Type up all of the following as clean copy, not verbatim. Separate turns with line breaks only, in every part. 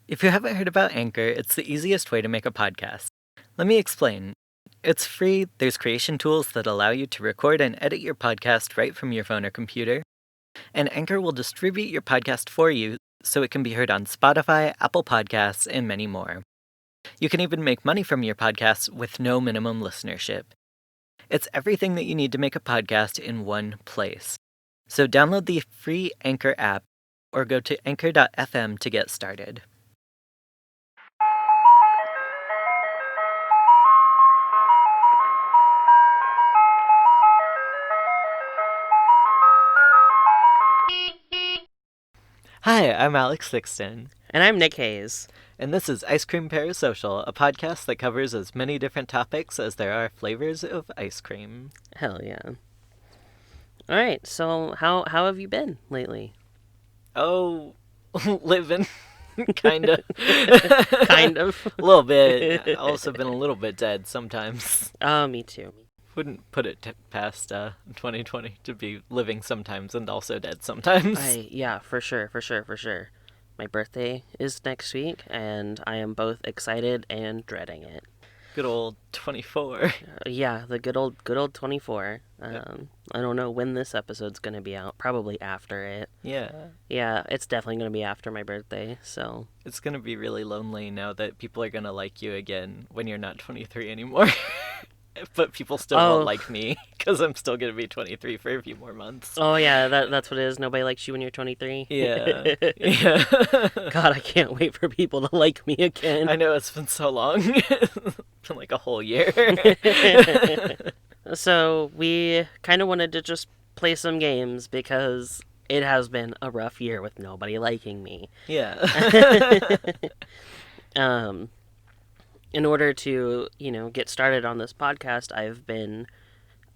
If you haven't heard about Anchor, it's the easiest way to make a podcast. Let me explain. It's free, there's creation tools that allow you to record and edit your podcast right from your phone or computer, and Anchor will distribute your podcast for you so it can be heard on Spotify, Apple Podcasts, and many more. You can even make money from your podcasts with no minimum listenership. It's everything that you need to make a podcast in one place. So download the free Anchor app or go to anchor.fm to get started. Hi, I'm Alex Sixton.
And I'm Nick Hayes.
And this is Ice Cream Parasocial, a podcast that covers as many different topics as there are flavors of ice cream.
Hell yeah. All right, so how have you been lately?
Oh, living. Kind of.
Kind of.
A little bit. I've also been a little bit dead sometimes.
Me too.
Wouldn't put it past 2020 to be living sometimes and also dead sometimes.
Yeah, for sure. My birthday is next week, and I am both excited and dreading it.
Good old 24.
Yeah, the good old 24. I don't know when this episode's gonna be out. Probably after it.
Yeah.
Yeah, it's definitely gonna be after my birthday. So
it's gonna be really lonely now that people are gonna like you again when you're not 23 anymore. But people still won't like me because I'm still going to be 23 for a few more months.
Oh, yeah, that's what it is. Nobody likes you when you're 23.
Yeah.
God, I can't wait for people to like me again.
I know, it's been so long. It's been like a whole year.
So we kind of wanted to just play some games because it has been a rough year with nobody liking me.
Yeah.
In order to, get started on this podcast, I've been,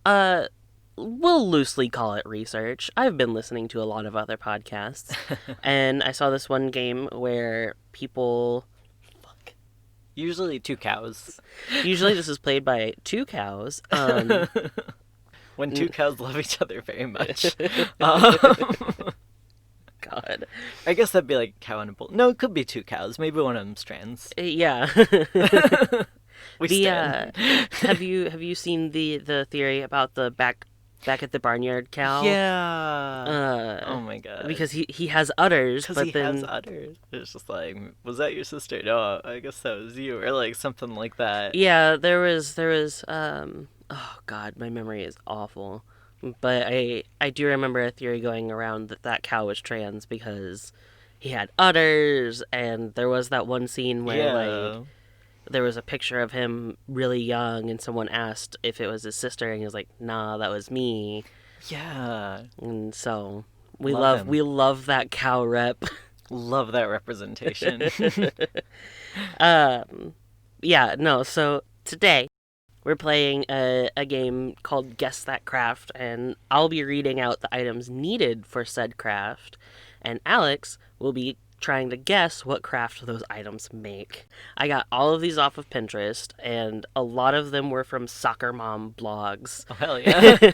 we'll loosely call it research. I've been listening to a lot of other podcasts, and I saw this one game where people...
Usually two cows.
Usually this is played by two cows.
When two cows love each other very much.
God.
I guess that'd be like cow and a bull. No, it could be two cows. Maybe one of them's trans.
Yeah.
We stand.
Have you seen the theory about the back at the barnyard cow?
Yeah. Oh my god.
Because he has udders,
but
then
he has udders. It's just like, was that your sister? No, I guess that was you, or like something like that.
Yeah, there was oh god, my memory is awful. But I do remember a theory going around that cow was trans because he had udders, and there was that one scene where there was a picture of him really young, and someone asked if it was his sister, and he was like, "Nah, that was me."
Yeah.
And so we love that cow rep.
Love that representation.
So today we're playing a game called Guess That Craft, and I'll be reading out the items needed for said craft, and Alex will be trying to guess what craft those items make. I got all of these off of Pinterest, and a lot of them were from soccer mom blogs.
Oh, hell yeah.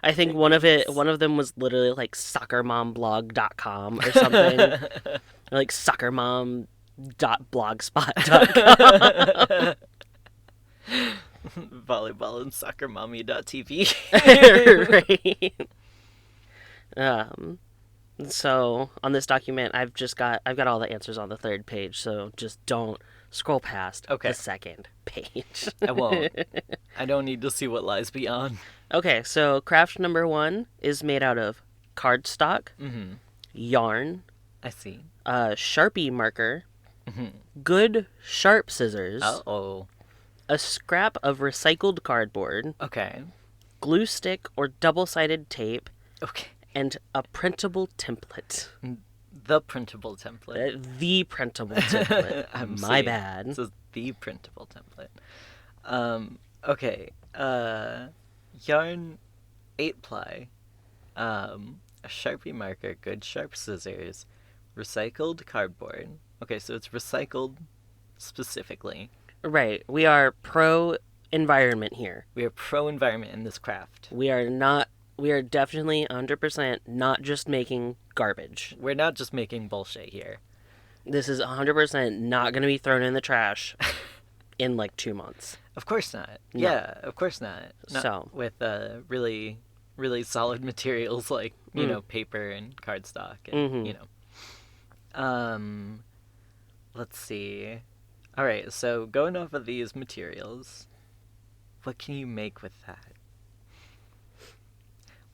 I think one of them was literally like soccermomblog.com or something. Or like soccermom.blogspot.com.
Volleyball and soccermommy.tv.
Right. So on this document, I've got all the answers on the third page. So just don't scroll past the second page.
I won't. I don't need to see what lies beyond.
Okay, so craft number 1 is made out of cardstock, yarn.
I see.
Sharpie marker, good sharp scissors. A scrap of recycled cardboard.
Okay.
Glue stick or double-sided tape.
Okay.
And a printable template.
The printable template.
The printable template. My bad.
This is the printable template. Okay. Yarn, 8-ply. A Sharpie marker, good sharp scissors. Recycled cardboard. Okay, so it's recycled specifically.
Right. We are pro-environment here.
We are pro-environment in this craft.
We are definitely 100% not just making garbage.
We're not just making bullshit here.
This is 100% not going to be thrown in the trash in like 2 months.
Of course not.
No.
Yeah, of course not. Not
So.
with really, really solid materials like, you know, paper and cardstock and, you know. Let's see. All right, so going off of these materials, what can you make with that?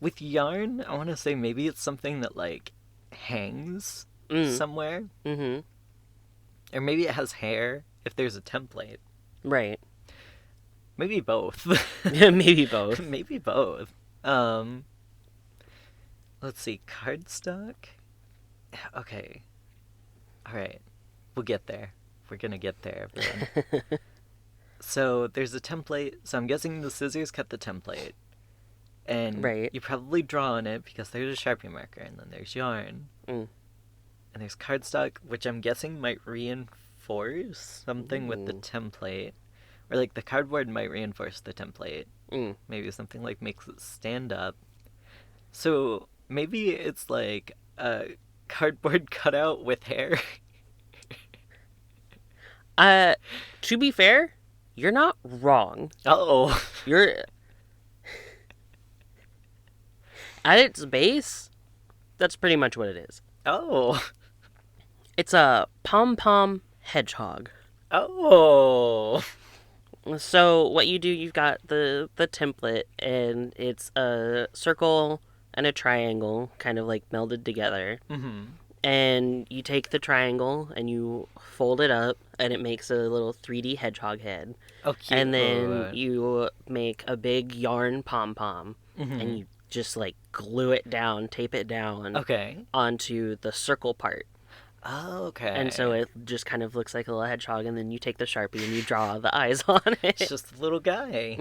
With yarn, I want to say maybe it's something that, like, hangs somewhere.
Mm-hmm.
Or maybe it has hair if there's a template.
Right.
Maybe both.
Maybe both.
Maybe both. Let's see, cardstock? Okay. Alright. We'll get there. We're gonna get there, everyone. So, there's a template. So I'm guessing the scissors cut the template. And you probably draw on it because there's a Sharpie marker, and then there's yarn. And there's cardstock, which I'm guessing might reinforce something with the template. Or, like, the cardboard might reinforce the template. Maybe something, like, makes it stand up. So, maybe it's, like, a cardboard cutout with hair.
To be fair, you're not wrong.
Uh-oh.
You're... At its base, that's pretty much what it is.
Oh.
It's a pom-pom hedgehog.
Oh.
So what you do, you've got the template, and it's a circle and a triangle kind of like melded together. And you take the triangle and you fold it up, and it makes a little 3D hedgehog head.
Oh, cute.
And then you make a big yarn pom-pom, and you just like glue it down, tape it down onto the circle part.
Oh, okay.
And so it just kind of looks like a little hedgehog, and then you take the Sharpie and you draw the eyes on it.
It's just a little guy.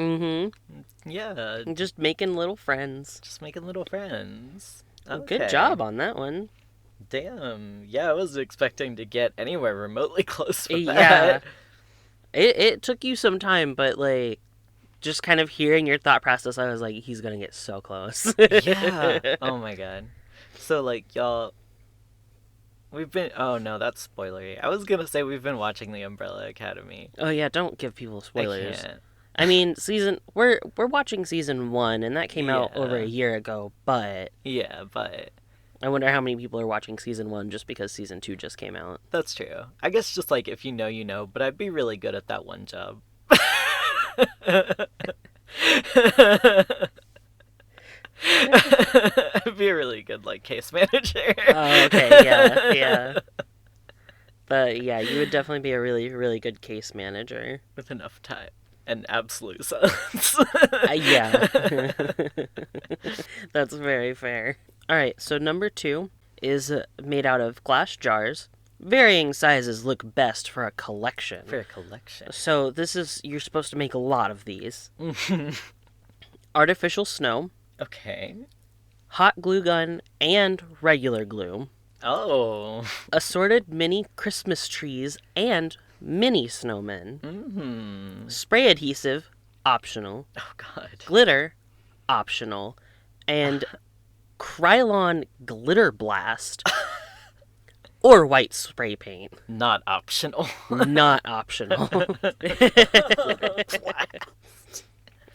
Yeah.
Just making little friends.
Just making little friends.
Okay. Good job on that one.
Damn. Yeah, I wasn't expecting to get anywhere remotely close with that.
Yeah. It took you some time, but like, just kind of hearing your thought process, I was like, he's gonna get so close.
Yeah. Oh my god. So, like, y'all... We've been... Oh, no, that's spoilery. I was gonna say we've been watching The Umbrella Academy.
Oh, yeah, don't give people spoilers.
I can't.
I mean, we're watching season 1, and that came out over a year ago, but...
Yeah, but...
I wonder how many people are watching season 1 just because season 2 just came out.
That's true. I guess just, like, if you know, you know, but I'd be really good at that one job. I'd be a really good, like, case manager.
Oh, okay, yeah. But, yeah, you would definitely be a really, really good case manager.
With enough time and absolute silence.
Yeah. That's very fair. Alright, so number 2 is made out of glass jars. Varying sizes look best for a collection. So you're supposed to make a lot of these. Artificial snow.
Okay.
Hot glue gun and regular glue.
Oh.
Assorted mini Christmas trees and mini snowmen. Spray adhesive, optional.
Oh, God.
Glitter, optional. And Krylon glitter blast. Or white spray paint.
Not optional.
Not optional.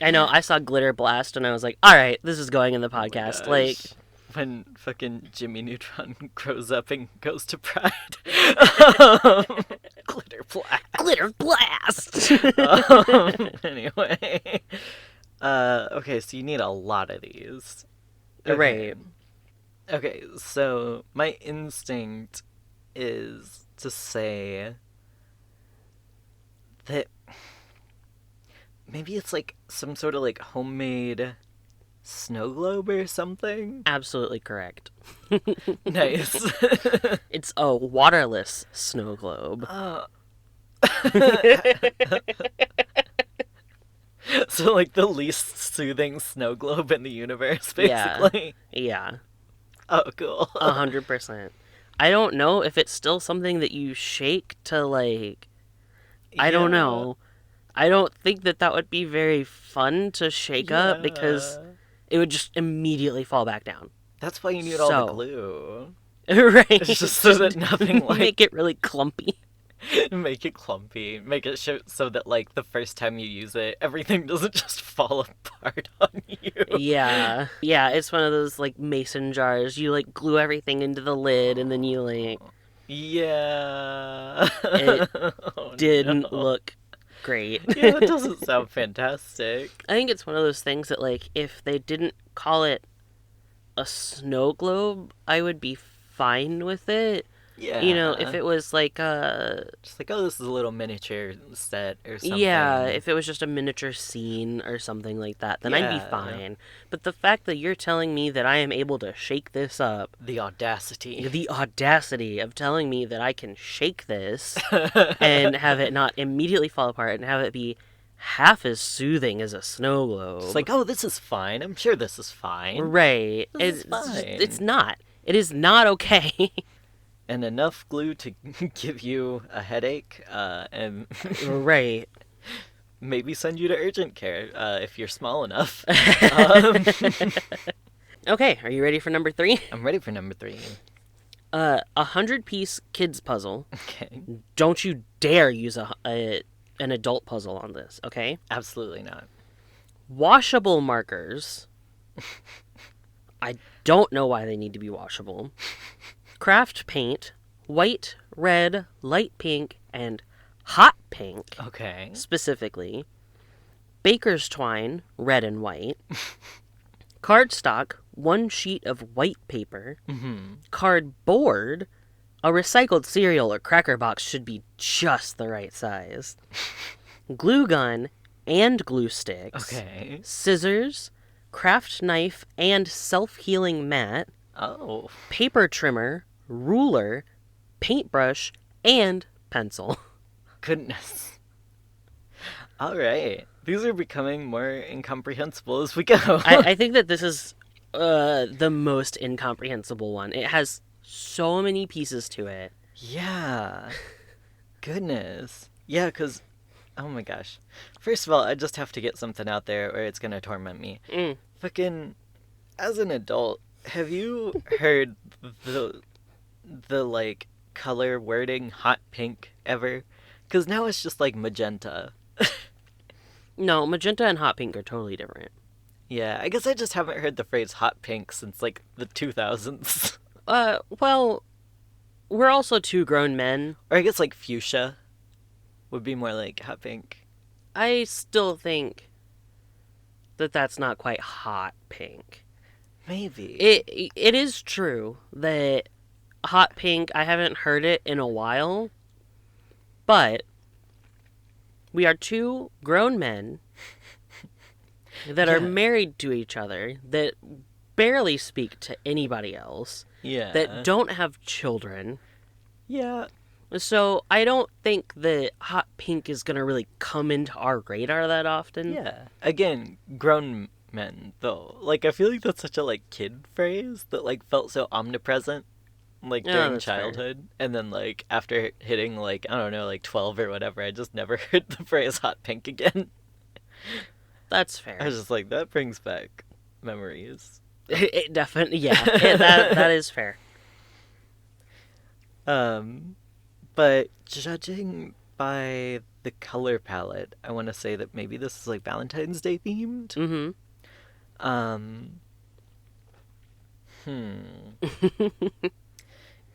I know, I saw Glitter Blast and I was like, alright, this is going in the podcast. Like,
when fucking Jimmy Neutron grows up and goes to Pride. Glitter Blast.
Glitter Blast!
Anyway. Okay, so you need a lot of these. Okay.
Right.
Okay, so my instinct is to say that maybe it's like some sort of like homemade snow globe or something.
Absolutely correct.
Nice.
It's a waterless snow globe.
So like the least soothing snow globe in the universe, basically.
Yeah.
Oh, cool.
100%. I don't know if it's still something that you shake to, like... I don't know. I don't think that would be very fun to shake up because it would just immediately fall back down.
That's why you need all the glue.
Right.
It's just so that nothing like
make it really clumpy.
make it clumpy, make it so that like the first time you use it, everything doesn't just fall apart on you.
Yeah. Yeah, it's one of those like mason jars. You like glue everything into the lid and then you like
Yeah.
it
Oh,
didn't
no.
look great.
Yeah, that doesn't sound fantastic.
I think it's one of those things that like if they didn't call it a snow globe, I would be fine with it. You know, if
Yeah.
it was like
Just like, oh, this is a little miniature set or
yeah,
something.
if it was just a miniature scene or something like that, then I'd be
Yeah.
fine. But the fact that you're telling me that I am able to shake this up,
The audacity.
the audacity of telling me that I can shake this and have it not immediately fall apart and have it be half as soothing as a snow globe.
It's like, oh, this is fine. I'm sure this is fine.
Right.
This is
It's
fine.
not. It is not okay.
And enough glue to give you a headache, and
Right.
maybe send you to urgent care if you're small enough. Um,
Okay, are you ready for number 3?
I'm ready for number 3.
100-piece kids puzzle.
Okay.
Don't you dare use an adult puzzle on this, okay?
Absolutely not.
Washable markers. I don't know why they need to be washable. Craft paint, white, red, light pink, and hot pink,
Okay.
specifically. Baker's twine, red and white. Cardstock, 1 sheet of white paper.
Mm-hmm.
Cardboard, a recycled cereal or cracker box should be just the right size. Glue gun and glue sticks.
Okay.
Scissors, craft knife and self-healing mat.
Oh.
Paper trimmer, ruler, paintbrush, and pencil.
Goodness. All right. These are becoming more incomprehensible as we go.
I think that this is the most incomprehensible one. It has so many pieces to it.
Yeah. Goodness. Yeah, because, oh my gosh. First of all, I just have to get something out there or it's going to torment me. Fucking, as an adult, have you heard the like, color wording hot pink ever? Because now it's just like magenta.
No, magenta and hot pink are totally different.
Yeah, I guess I just haven't heard the phrase hot pink since like the 2000s.
Well, we're also 2 grown men.
Or I guess like fuchsia would be more like hot pink.
I still think that that's not quite hot pink.
Maybe.
It is true that hot pink, I haven't heard it in a while, but we are 2 grown men that are
Yeah.
married to each other, that barely speak to anybody else,
Yeah.
that don't have children.
Yeah.
So I don't think that hot pink is going to really come into our radar that often.
Yeah. Again, grown men though. Like I feel like that's such a like kid phrase that like felt so omnipresent like
Yeah,
during
that's fair.
childhood. And then like after hitting like I don't know, like 12 or whatever, I just never heard the phrase hot pink again.
That's fair.
I was just like that brings back memories.
It definitely, yeah, that is fair.
But judging by the color palette, I want to say that maybe this is like Valentine's Day themed.
Mm-hmm.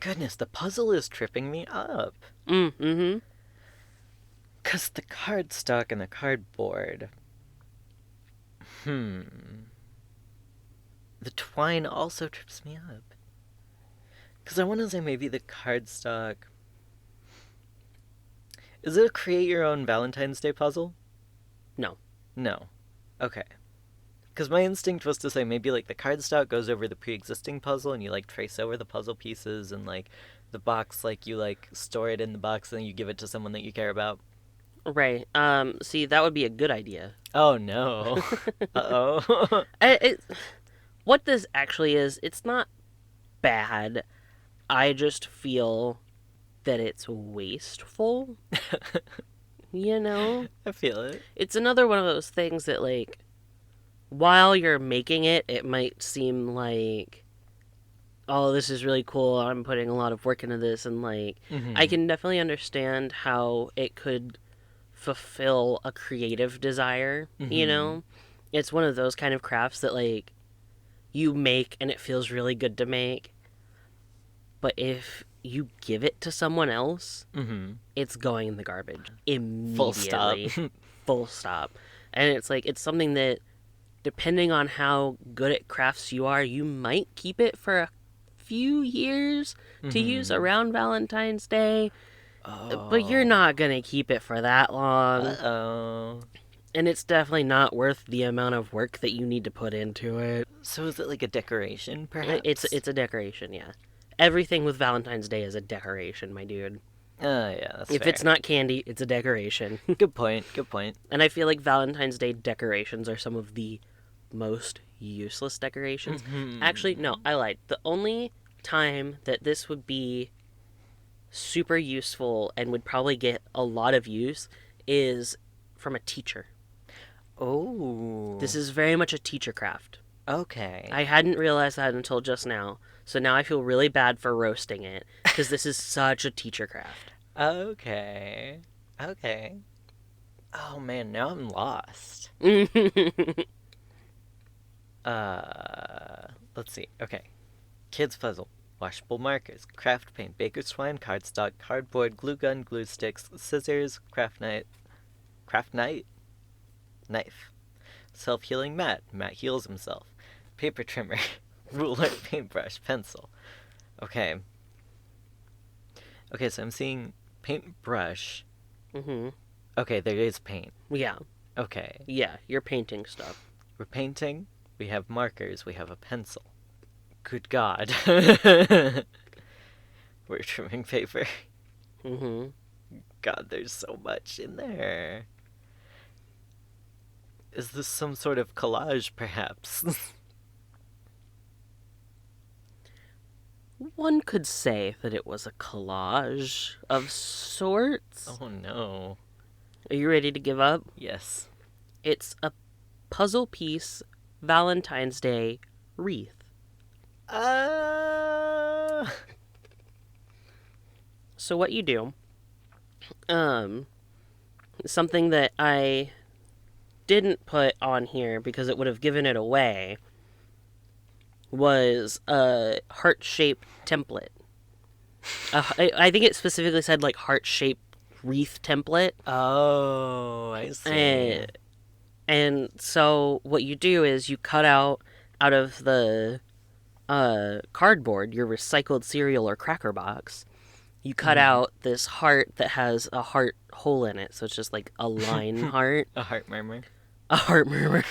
Goodness, the puzzle is tripping me up.
Mm-hmm.
Cause the cardstock and the cardboard. The twine also trips me up. Cause I want to say maybe the cardstock. Is it a create your own Valentine's Day puzzle?
No.
No. Okay. Because my instinct was to say maybe like the cardstock goes over the pre-existing puzzle and you like trace over the puzzle pieces and like the box, like you like store it in the box and then you give it to someone that you care about.
Right. See, that would be a good idea.
Oh no. Uh-oh.
What this actually is, it's not bad. I just feel that it's wasteful. You know?
I feel it.
It's another one of those things that, like, while you're making it, it might seem like oh, this is really cool. I'm putting a lot of work into this. And, like, I can definitely understand how it could fulfill a creative desire, you know? It's one of those kind of crafts that, like, you make and it feels really good to make. But if you give it to someone else, it's going in the garbage immediately.
Full stop.
Full stop. And it's like, it's something that, depending on how good at crafts you are, you might keep it for a few years to use around Valentine's Day. But you're not going to keep it for that long.
Uh-oh.
And it's definitely not worth the amount of work that you need to put into it.
So is it like a decoration, perhaps?
It's a decoration, yeah. Everything with Valentine's Day is a decoration, my dude.
Yeah, that's
If
fair.
it's not candy, it's a decoration.
Good point, good point.
And I feel like Valentine's Day decorations are some of the most useless decorations. Actually, no, I lied. The only time that this would be super useful and would probably get a lot of use is from a teacher.
Oh.
This is very much a teacher craft.
Okay.
I hadn't realized that until just now. So now I feel really bad for roasting it because this is such a teacher craft.
Okay. Okay. Oh man, now I'm lost. Let's see. Okay. Kids puzzle. Washable markers. Craft paint. Baker's twine. Cardstock. Cardboard. Glue gun. Glue sticks. Scissors. Craft knife. Knife. Self-healing mat. Mat heals himself. Paper trimmer. Ruler. Paintbrush. Pencil. Okay. Okay, so I'm seeing paintbrush. Okay, there is paint.
Yeah.
Okay.
Yeah, you're painting stuff.
We're painting. We have markers. We have a pencil. Good God. We're trimming paper. God, there's so much in there. Is this some sort of collage, perhaps?
One could say that it was a collage of sorts.
Oh no.
Are you ready to give up?
Yes.
It's a puzzle piece Valentine's Day wreath. So what you do, something that I didn't put on here because it would have given it away, was a heart-shaped template. I think it specifically said, like, heart-shaped wreath template.
Oh, I see.
And so what you do is you cut out of the cardboard, your recycled cereal or cracker box, you cut out this heart that has a heart hole in it. So it's just like a line heart.
A heart murmur.
A heart murmur.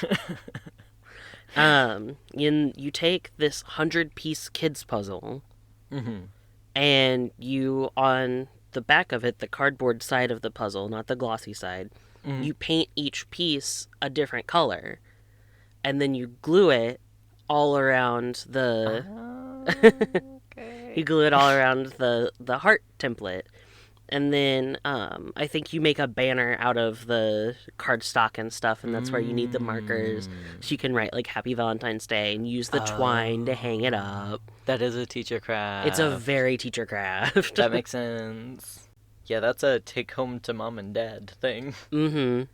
You take this 100-piece kids puzzle, and you, on the back of it, the cardboard side of the puzzle, not the glossy side, you paint each piece a different color, and then you glue it all around the...
Okay.
You glue it all around the heart template. And then I think you make a banner out of the cardstock and stuff, and that's where you need the markers. So you can write, like, Happy Valentine's Day and use the twine to hang it up.
That is a teacher craft.
It's a very teacher craft.
That makes sense. Yeah, that's a take home to mom and dad thing.
Yeah.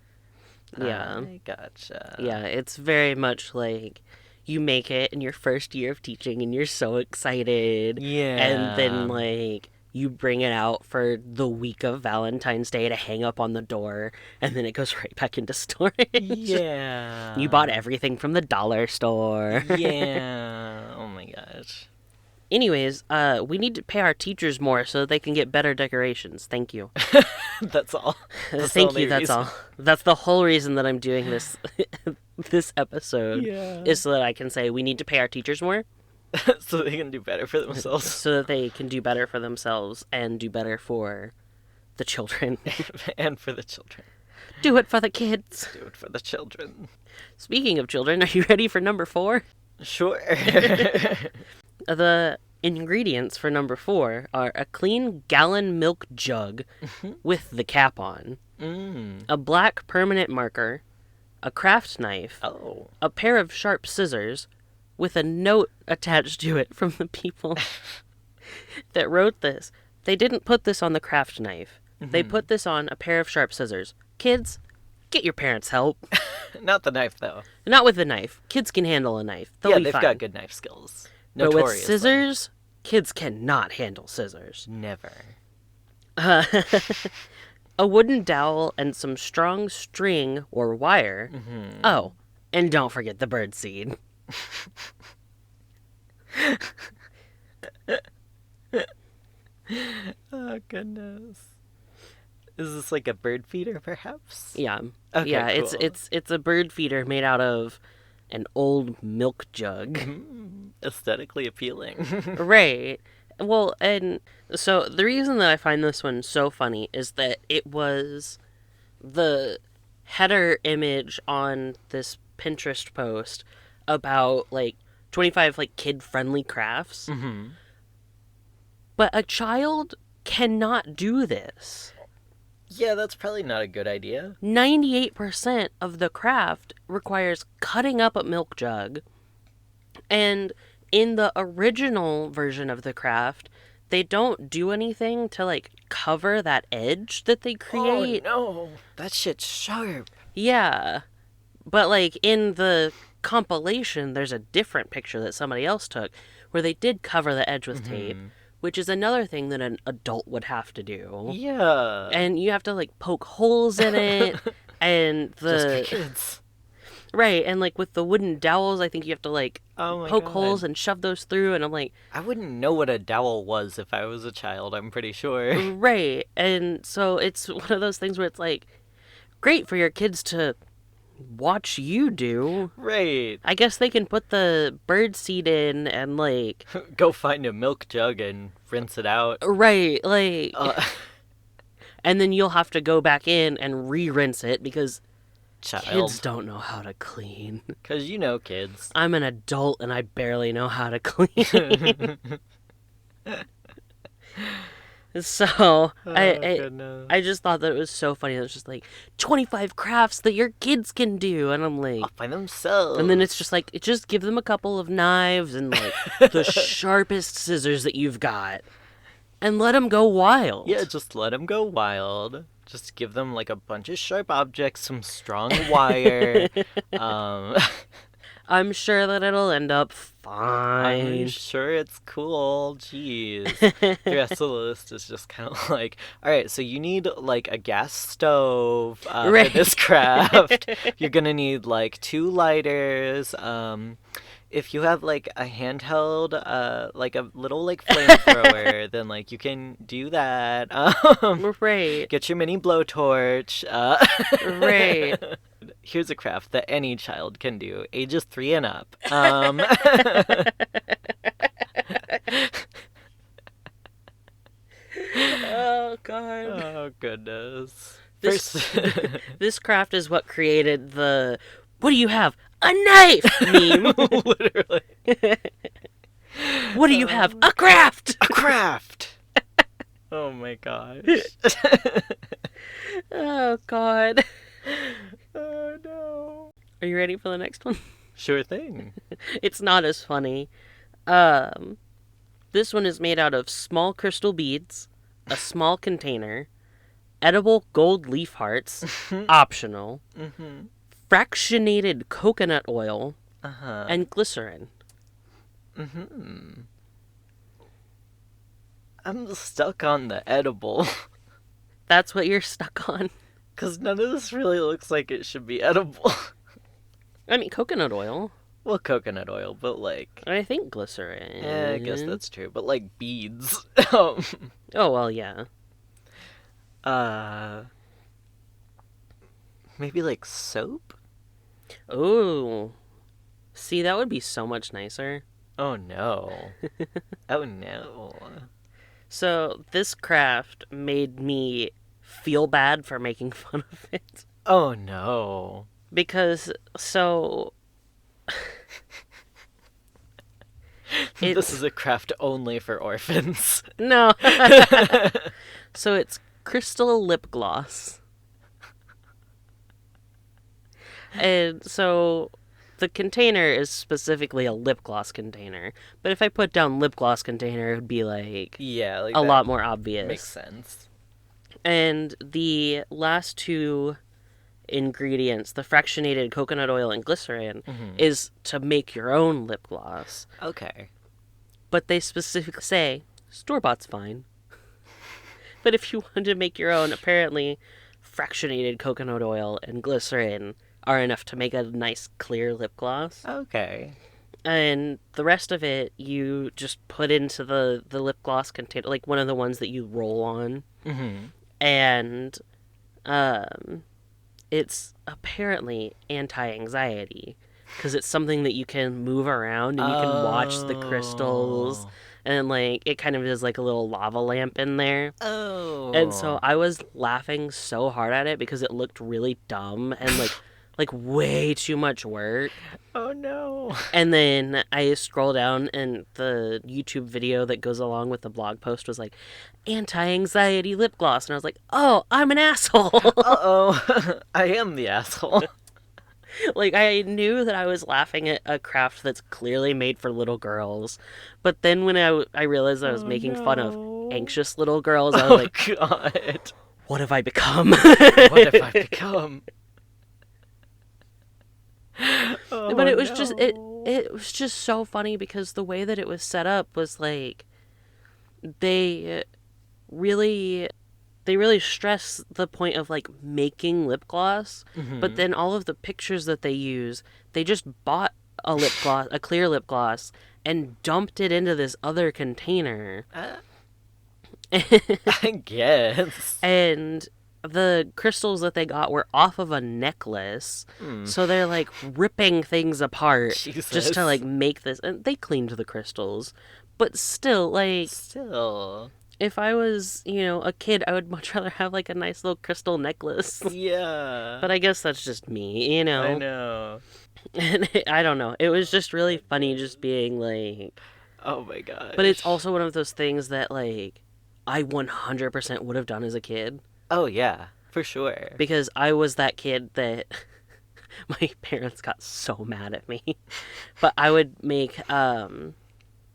I gotcha.
Yeah, it's very much like you make it in your first year of teaching and you're so excited.
Yeah.
And then, like, you bring it out for the week of Valentine's Day to hang up on the door, and then it goes right back into storage.
Yeah.
You bought everything from the dollar store.
Yeah. Oh my gosh.
Anyways, we need to pay our teachers more so that they can get better decorations. Thank you.
That's all.
Thank you, that's all. That's the whole reason that I'm doing this this episode.
Yeah.
Is so that I can say we need to pay our teachers more.
So they can do better for themselves.
So that they can do better for themselves and do better for the children.
And for the children.
Do it for the kids.
Do it for the children.
Speaking of children, are you ready for number 4?
Sure.
The ingredients for number 4 are a clean gallon milk jug with the cap on, a black permanent marker, a craft knife,
Oh.
a pair of sharp scissors, with a note attached to it from the people that wrote this. They didn't put this on the craft knife. They put this on a pair of sharp scissors. Kids, get your parents' help.
Not the knife, though.
Not with the knife. Kids can handle a knife. They'll be
they've
fine.
got good knife skills.
But with
Notoriously.
scissors, kids cannot handle scissors.
Never.
A wooden dowel and some strong string or wire. Oh, and don't forget the birdseed.
Oh, goodness. Is this like a bird feeder, perhaps?
Yeah.
Okay,
yeah,
cool.
it's a bird feeder made out of an old milk jug.
Aesthetically appealing.
Right. Well, and so the reason that I find this one so funny is that it was the header image on this Pinterest post about like 25 like kid-friendly crafts. But a child cannot do this.
Yeah, that's probably not a good idea.
98% of the craft requires cutting up a milk jug. And in the original version of the craft, they don't do anything to like cover that edge that they create.
Oh, no. That shit's sharp.
Yeah. But like in the compilation, there's a different picture that somebody else took where they did cover the edge with tape, which is another thing that an adult would have to do.
Yeah.
And you have to like poke holes in it and
Just
the
for kids.
right, and like with the wooden dowels, I think you have to like
Oh my
poke
God.
holes and shove those through, and I'm like,
I wouldn't know what a dowel was if I was a child, I'm pretty sure.
right. And so it's one of those things where it's like great for your kids to watch you do.
Right.
I guess they can put the bird seed in and like
Go find a milk jug and rinse it out.
right, like and then you'll have to go back in and re-rinse it because kids
Child.
don't know how to clean.
Because you know kids.
I'm an adult and I barely know how to clean. So
Goodness.
I just thought that it was so funny. It was just like 25 crafts that your kids can do, and I'm like,
Off by themselves.
and then it's just like, just give them a couple of knives and like the sharpest scissors that you've got, and let them go wild.
Yeah, just let them go wild. Just give them like a bunch of sharp objects, some strong wire.
I'm sure that it'll end up fine.
I'm sure it's cool. Jeez. The rest of the list is just kind of like, all right, so you need like a gas stove
Right.
for this craft. You're gonna need like 2 lighters. If you have like a handheld, like a little like flamethrower, then like you can do that.
Right.
Get your mini blowtorch.
Right.
Here's a craft that any child can do, ages 3 and up.
Oh god.
Oh goodness.
This
First,
this craft is what created the "What do you have? A knife" meme.
literally,
What do you have? A craft.
a craft. Oh my gosh.
Oh god.
Oh no.
Are you ready for the next one?
Sure thing.
It's not as funny. This one is made out of small crystal beads, a small container, edible gold leaf hearts, optional, fractionated coconut oil, and glycerin.
I'm stuck on the edible.
That's what you're stuck on.
Because none of this really looks like it should be edible.
I mean, coconut oil.
Well, coconut oil, but like...
I think glycerin.
Yeah, I guess that's true. But like beads.
Oh, well, yeah.
Maybe like soap?
Oh. See, that would be so much nicer.
Oh no. Oh no.
So, this craft made me feel bad for making fun of it.
Oh no.
Because, so...
This is a craft only for orphans.
No. So, it's crystal lip gloss. And so, the container is specifically a lip gloss container. But if I put down lip gloss container, it would be like
Yeah, like
a
that
lot more obvious.
makes sense.
And the last two ingredients, the fractionated coconut oil and glycerin, is to make your own lip gloss.
Okay.
But they specifically say store-bought's fine. But if you want to make your own, apparently fractionated coconut oil and glycerin are enough to make a nice clear lip gloss.
Okay.
And the rest of it you just put into the lip gloss container, like one of the ones that you roll on. And it's apparently anti-anxiety because it's something that you can move around and you can watch the crystals, and like it kind of is like a little lava lamp in there. And so I was laughing so hard at it because it looked really dumb and like way too much work.
Oh no.
And then I scroll down and the YouTube video that goes along with the blog post was like anti-anxiety lip gloss, and I was like, oh, I'm an asshole.
Uh-oh. I am the asshole.
Like, I knew that I was laughing at a craft that's clearly made for little girls, but then when I realized I was making fun of anxious little girls, I was like,
God.
what have I become?
What have I become?
But it was just it was just so funny because the way that it was set up was like they really stress the point of like making lip gloss, but then all of the pictures that they use, they just bought a lip gloss, a clear lip gloss, and dumped it into this other container.
I guess.
And the crystals that they got were off of a necklace, so they're like ripping things apart just to like make this. And they cleaned the crystals, but still, like, if I was, a kid, I would much rather have like a nice little crystal necklace.
Yeah.
But I guess that's just me,
I know.
And I don't know. It was just really funny, just being like,
oh my god.
But it's also one of those things that like I 100% would have done as a kid.
Oh, yeah, for sure.
Because I was that kid that my parents got so mad at me. But I would make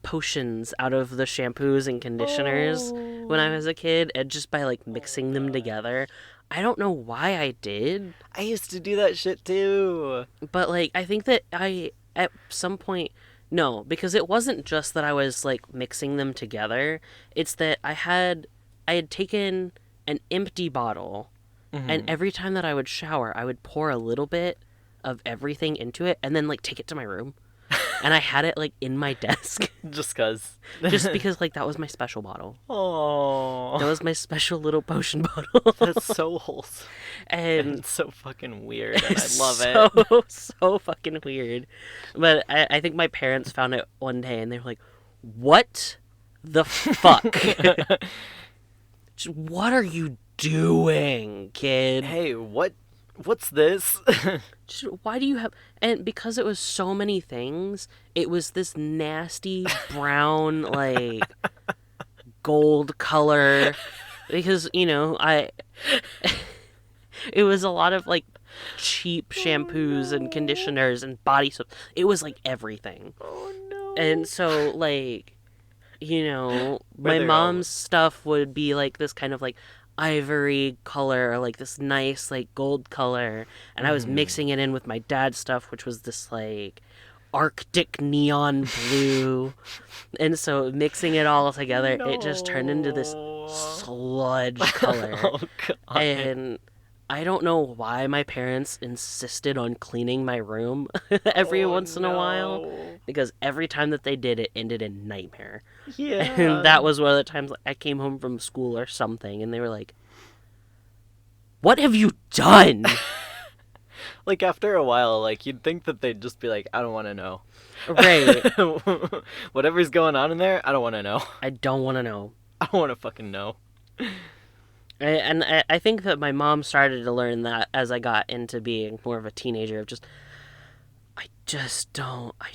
potions out of the shampoos and conditioners when I was a kid, and just by like mixing them together. I don't know why I did.
I used to do that shit too.
But like I think that I at some point no, because it wasn't just that I was like mixing them together. It's that I had taken an empty bottle, and every time that I would shower, I would pour a little bit of everything into it and then like take it to my room. And I had it like in my desk.
Just because
like that was my special bottle.
Oh.
That was my special little potion bottle.
That's so wholesome. And it's so fucking weird, and I love
it. So fucking weird. But I think my parents found it one day and they were like, what the fuck? What are you doing, kid?
Hey, what's this?
Why do you have... And because it was so many things, it was this nasty brown, like, gold color. Because, it was a lot of, like, cheap shampoos and conditioners and body soap. It was, like, everything.
Oh, no.
And so, like, my mom's stuff would be, like, this kind of, like, ivory color, or like this nice like gold color, and I was mixing it in with my dad's stuff, which was this like Arctic neon blue. And so mixing it all together, it just turned into this sludge color.
Oh, God.
And I don't know why my parents insisted on cleaning my room every once in a while, because every time that they did, it ended in nightmare.
Yeah.
And that was one of the times I came home from school or something, and they were like, what have you done?
Like, after a while, like, you'd think that they'd just be like, I don't want to know.
Right.
Whatever's going on in there, I don't want to know.
I don't want to know.
I don't want to fucking know.
And I think that my mom started to learn that as I got into being more of a teenager, of just, I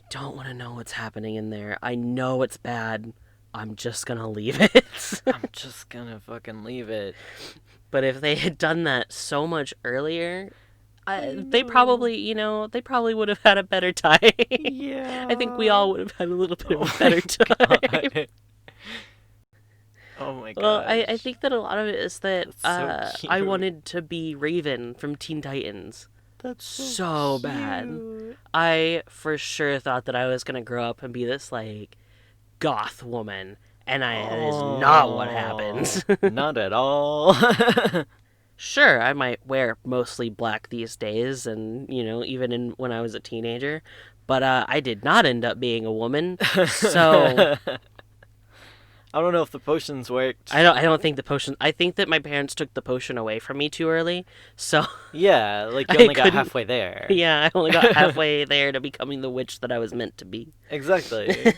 don't want to know what's happening in there. I know it's bad. I'm just gonna leave it.
I'm just gonna fucking leave it.
But if they had done that so much earlier, They probably, they probably would have had a better time.
Yeah.
I think we all would have had a little bit of
Oh
a better time.
God. Oh my
Well,
gosh.
I think that a lot of it is that
That's so
I
cute.
wanted to be Raven from Teen Titans
That's
so bad.
cute.
I for sure thought that I was gonna grow up and be this like goth woman, and that is not what happens.
Not at all.
Sure, I might wear mostly black these days, and even when I was a teenager, but I did not end up being a woman. So
I don't know if the potions worked.
I don't think the potion. I think that my parents took the potion away from me too early. So
Yeah, like you
I
only got
couldn't-
halfway there.
yeah, I only got halfway there to becoming the witch that I was meant to be.
Exactly.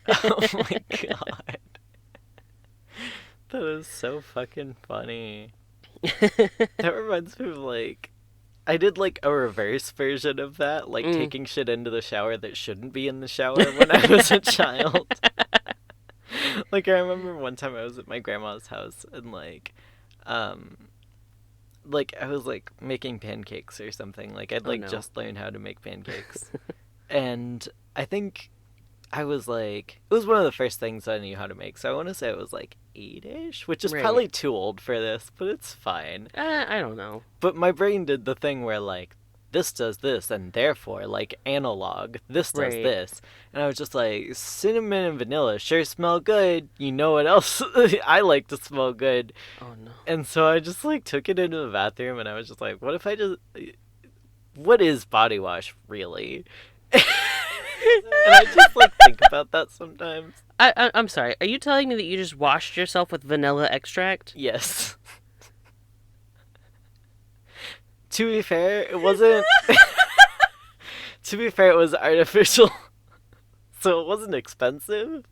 Oh my god. That is so fucking funny. That reminds me of I did a reverse version of that, taking shit into the shower that shouldn't be in the shower when I was a child. I remember one time I was at my grandma's house and I was making pancakes or something. I'd
Oh, no.
just learned how to make pancakes. And I think I was it was one of the first things I knew how to make. So I want to say it was 8-ish, which is
Right.
probably too old for this, but it's fine.
I don't know.
But my brain did the thing where this does this and therefore analog, this does
Right.
this. And I was just cinnamon and vanilla sure smell good. You know what else I like to smell good.
Oh no.
And so I just took it into the bathroom and I was just what if I just what is body wash really? And I just think about that sometimes.
I'm sorry. Are you telling me that you just washed yourself with vanilla extract?
Yes. To be fair, it wasn't. To be fair, it was artificial, so it wasn't expensive.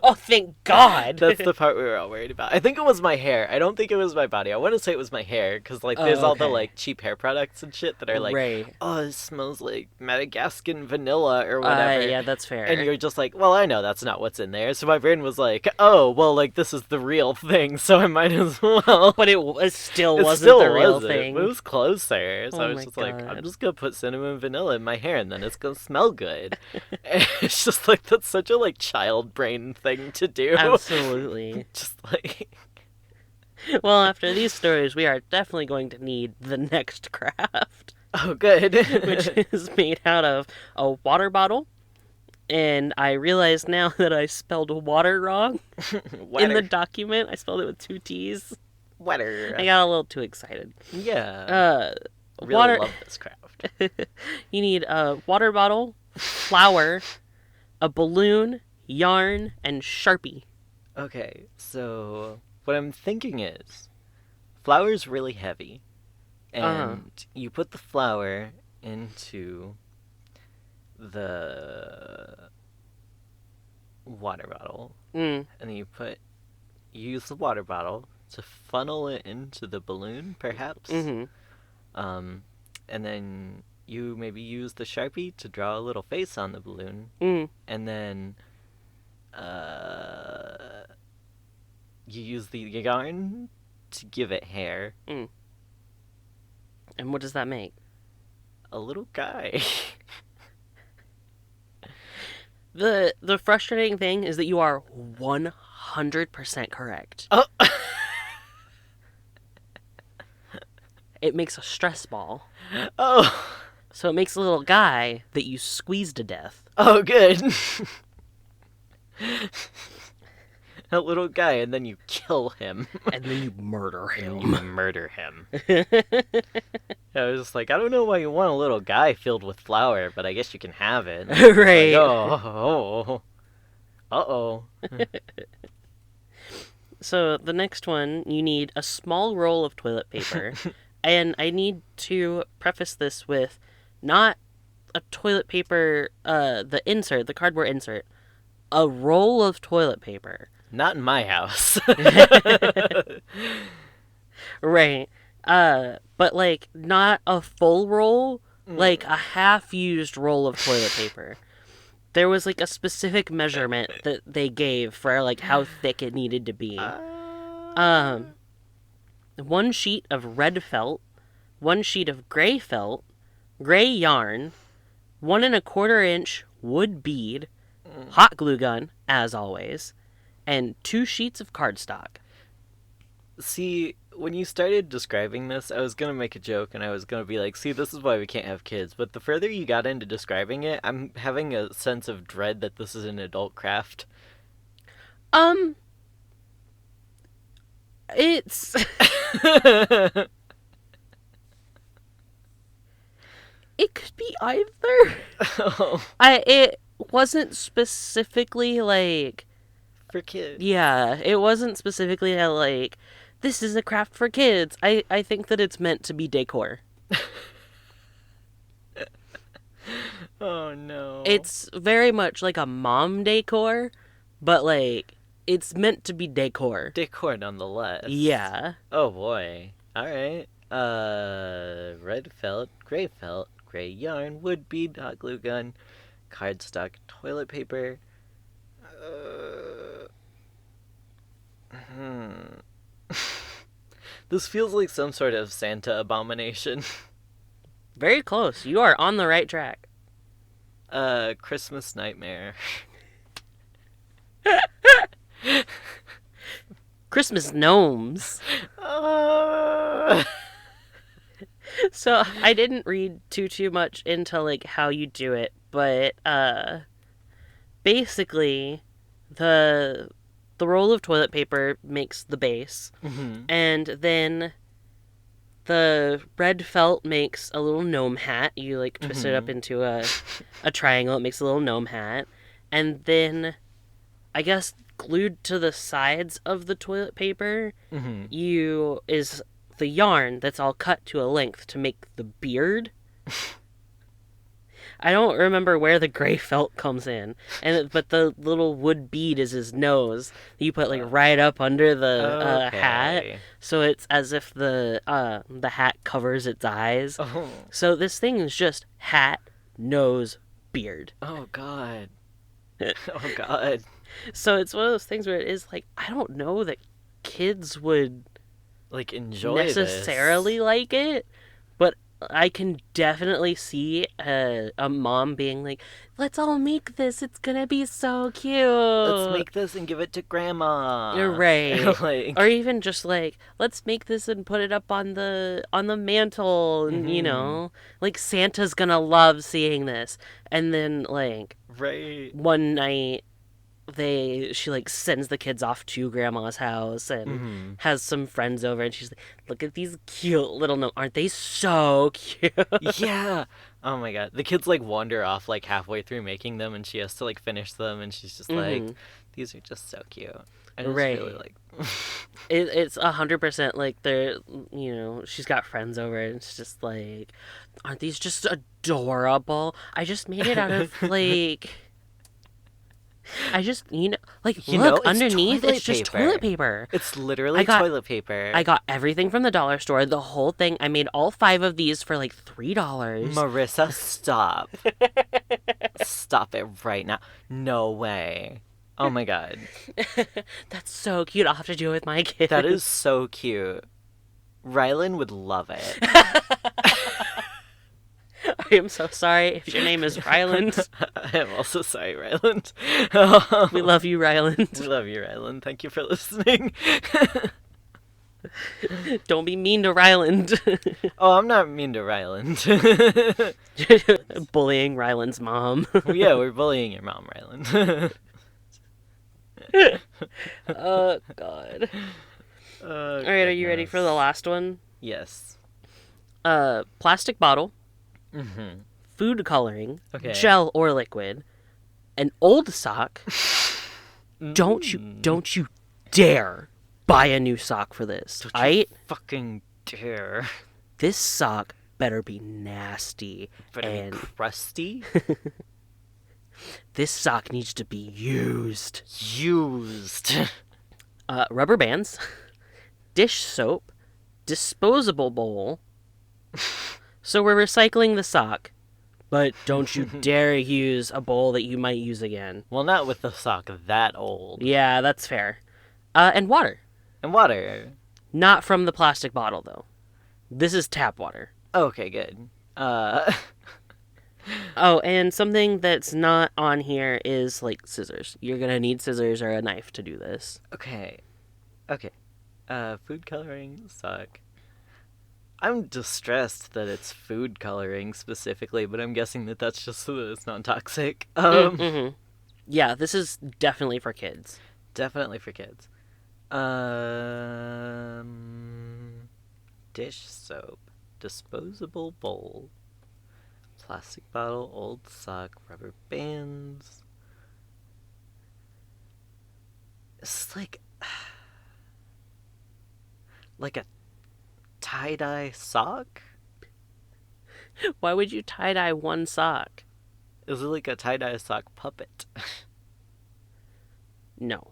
Oh, thank God.
That's the part we were all worried about. I think it was my hair. I don't think it was my body. I want to say it was my hair, because there's all the
okay.
cheap hair products and shit that are
Right.
oh, it smells like Madagascan vanilla or whatever.
Yeah, that's fair.
And you're just well, I know that's not what's in there. So my brain was oh, well, this is the real thing, so I might as well.
But it still
It
wasn't
still
the real
wasn't,
thing.
but it was closer. So
Oh
I was
my
just
God.
I'm just gonna put cinnamon and vanilla in my hair, and then it's gonna smell good. And it's just that's such a child brain thing to do.
Absolutely.
Just
Well, after these stories, we are definitely going to need the next craft,
oh, good.
which is made out of a water bottle. And I realize now that I spelled water wrong in the document. I spelled it with 2 T's.
Wetter.
I got a little too excited.
Yeah. Really
Water.
love this craft.
You need a water bottle, flour, a balloon, yarn, and Sharpie.
Okay, so what I'm thinking is, flour's really heavy, and you put the flour into the water bottle,
Mm.
and then you use the water bottle to funnel it into the balloon, perhaps.
Mm-hmm.
And then you maybe use the Sharpie to draw a little face on the balloon,
Mm.
and then you use the yarn to give it hair.
And what does that make?
A little guy.
The frustrating thing is that you are 100% correct.
Oh.
It makes a stress ball.
Oh.
So it makes a little guy that you squeeze to death.
Oh, good. A little guy, and then you kill him.
And then you murder
And
him.
you murder him. I was just I don't know why you want a little guy filled with flour, but I guess you can have it.
Right.
Oh. Uh-oh.
So the next one, you need a small roll of toilet paper. And I need to preface this with not a toilet paper, the cardboard insert. A roll of toilet paper.
Not in my house.
Right. But not a full roll, a half-used roll of toilet paper. There was a specific measurement that they gave for how thick it needed to be. 1 sheet of red felt, 1 sheet of gray felt, gray yarn, 1¼ inch wood bead, hot glue gun, as always, and 2 sheets of cardstock.
See, when you started describing this, I was going to make a joke and I was going to be like, see, this is why we can't have kids. But the further you got into describing it, I'm having a sense of dread that this is an adult craft.
It's... It could be either.
Oh,
It wasn't specifically, like...
for kids.
Yeah, it wasn't specifically like, this is a craft for kids. I think that it's meant to be decor.
Oh, no.
It's very much like a mom decor, but, like, it's meant to be decor.
Decor nonetheless.
Yeah.
Oh, boy. All right. Red felt, gray yarn, wood bead, hot glue gun, cardstock, toilet paper. This feels like some sort of Santa abomination.
Very close. You are on the right track.
Christmas nightmare.
Christmas gnomes.
Uh...
So I didn't read too much into, like, how you do it, but basically the roll of toilet paper makes the base, and then the red felt makes a little gnome hat. You, like, twist it up into a triangle. It makes a little gnome hat, and then I guess glued to the sides of the toilet paper is the yarn that's all cut to a length to make the beard. I don't remember where the gray felt comes in, but the little wood bead is his nose. You put, like, right up under the hat, so it's as if the hat covers its eyes.
Oh.
So this thing is just hat, nose, beard.
Oh, God. Oh, God.
So it's one of those things where it is like, I don't know that kids would,
like, enjoy
necessarily
this.
like it, but I can definitely see a mom being like, let's all make this, it's gonna be so cute.
Let's make this and give it to grandma.
You're right.
Like...
Or even just like, let's make this and put it up on the mantle, and you know, like, Santa's gonna love seeing this. And then, like,
right,
one night she, like, sends the kids off to grandma's house and has some friends over, and she's like, look at these cute little gnomes. Aren't they so cute?
Yeah. Oh my God. The kids, like, wander off, like, halfway through making them, and she has to, like, finish them, and she's just like, these are just so cute. I just really like...
It's 100% like they're, you know, she's got friends over, and it's just like, aren't these just adorable? I just made it out of, like... I just, you know, like, look, underneath, it's just toilet paper.
It's literally toilet paper.
I got everything from the dollar store, the whole thing. I made all 5 of these for, like, $3.
Marissa, stop. Stop it right now. No way. Oh my God.
That's so cute. I'll have to do it with my kids.
That is so cute. Rylynn would love it.
I am so sorry if your name is Rylynnd.
I am also sorry, Rylynnd.
We love you, Rylynnd.
We love you, Rylynnd. Thank you for listening.
Don't be mean to Rylynnd.
Oh, I'm not mean to Rylynnd.
Bullying Ryland's mom.
Yeah, we're bullying your mom, Rylynnd.
Oh, God. All right, are you ready for the last one?
Yes.
Plastic bottle. Food coloring.
Okay.
Gel or liquid. An old sock. Don't you dare buy a new sock for this.
Don't you fucking dare.
This sock better be nasty.
Better be crusty.
This sock needs to be used. Rubber bands. Dish soap. Disposable bowl. So we're recycling the sock, but don't you dare use a bowl that you might use again.
Well, not with the sock that old.
Yeah, that's fair. And water.
And water.
Not from the plastic bottle, though. This is tap water.
Okay, good.
Oh, and something that's not on here is like scissors. You're gonna need scissors or a knife to do this.
Okay. Okay. Food coloring suck. I'm distressed that it's food coloring specifically, but I'm guessing that that's just so that it's non-toxic.
Mm-hmm. Yeah, this is definitely for kids.
Definitely for kids. Dish soap, disposable bowl, plastic bottle, old sock, rubber bands. It's like a tie-dye sock?
Why would you tie-dye one sock?
Is it like a tie-dye sock puppet?
No.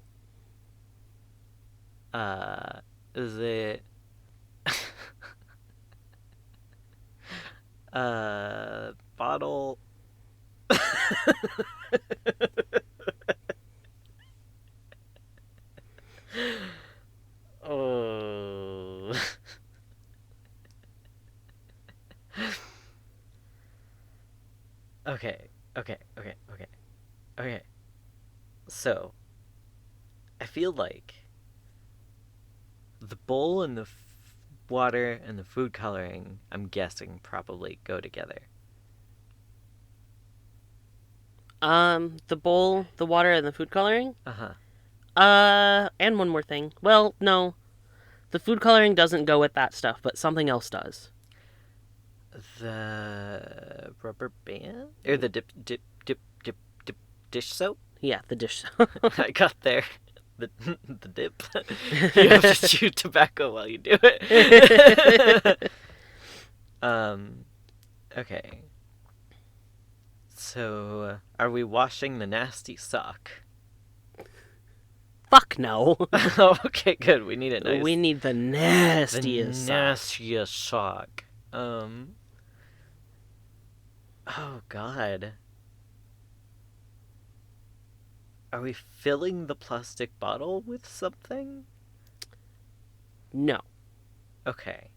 Is it bottle? Oh. Okay. Okay. So, I feel like the bowl and the water and the food coloring, I'm guessing, probably go together.
The bowl, the water, and the food coloring?
Uh-huh.
And one more thing. Well, no. The food coloring doesn't go with that stuff, but something else does.
The rubber band? Or the dip dish soap?
Yeah, the dish.
I got there. The dip. You have to chew tobacco while you do it. Okay. So, are we washing the nasty sock?
Fuck no.
Oh, okay, good. We need a nice.
We need the nastiest
the nastiest sock. Oh God. Are we filling the plastic bottle with something?
No.
Okay.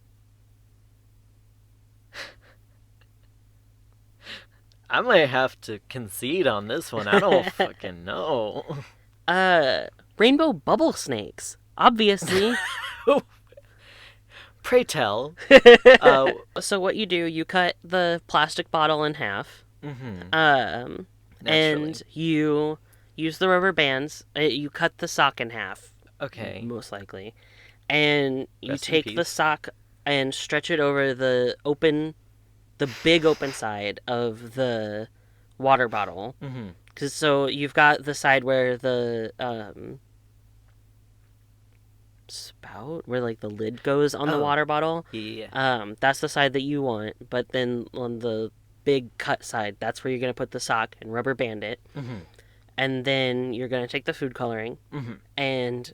I might have to concede on this one. I don't fucking know.
Rainbow bubble snakes. Obviously.
Pray tell.
So what you do, you cut the plastic bottle in half.
Mm-hmm.
And you use the rubber bands. You cut the sock in half.
Okay.
Most likely. And you
Rest in
take
peace.
the sock and stretch it over the big open side of the water bottle.
Mm-hmm.
Cause so you've got the side where the spout, where like the lid goes on the water bottle.
Yeah.
That's the side that you want. But then on the big cut side, that's where you're gonna put the sock and rubber band it.
Mm-hmm.
And then you're gonna take the food coloring
Mm-hmm.
and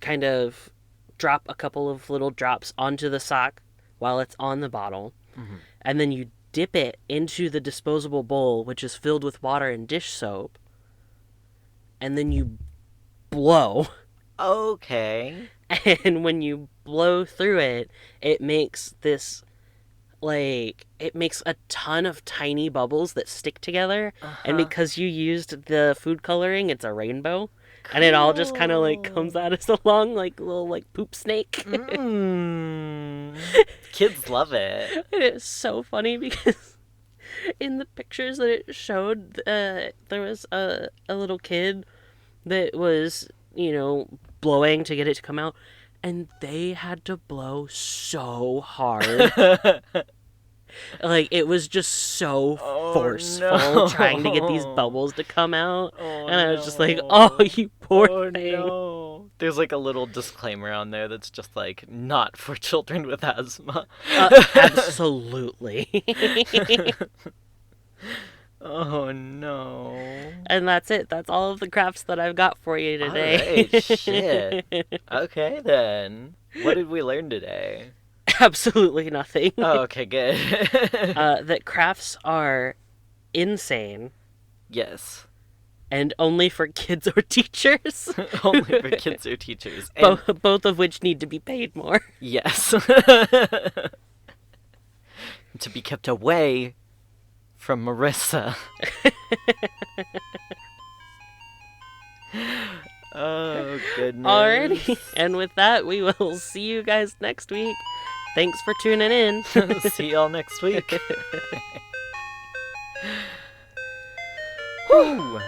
kind of drop a couple of little drops onto the sock while it's on the bottle.
Mm-hmm.
And then you dip it into the disposable bowl, which is filled with water and dish soap. And then you blow.
Okay.
And when you blow through it, it makes this, like, it makes a ton of tiny bubbles that stick together.
Uh-huh.
And because you used the food coloring, it's a rainbow. Cool. And it all just kind of, like, comes out as a long, like, little, like, poop snake.
Kids love it.
It is so funny because in the pictures that it showed, there was a little kid that was, blowing to get it to come out, and they had to blow so hard. Like, it was just so forceful trying to get these bubbles to come out. And I was just like, oh, you poor thing.
No. There's like a little disclaimer on there that's just like, not for children with asthma.
Absolutely.
Oh no.
And that's it. That's all of the crafts that I've got for you today.
All right, shit. Okay then. What did we learn today?
Absolutely nothing.
Oh, okay, good.
That crafts are insane.
Yes.
and only for kids or teachers.
Only for kids or teachers. And
Both of which need to be paid more.
yes. To be kept away from Marissa. Oh, goodness.
Alrighty. And with that, we will see you guys next week. Thanks for tuning in.
See y'all next week. Whew.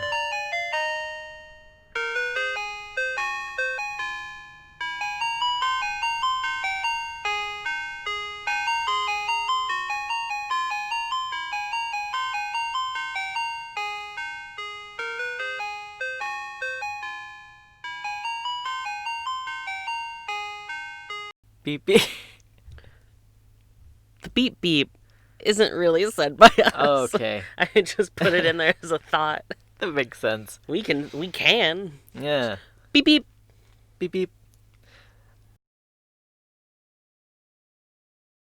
Beep beep.
The beep beep isn't really said by us.
Okay.
I just put it in there as a thought.
That makes sense.
We can.
Yeah.
Beep beep.
Beep beep.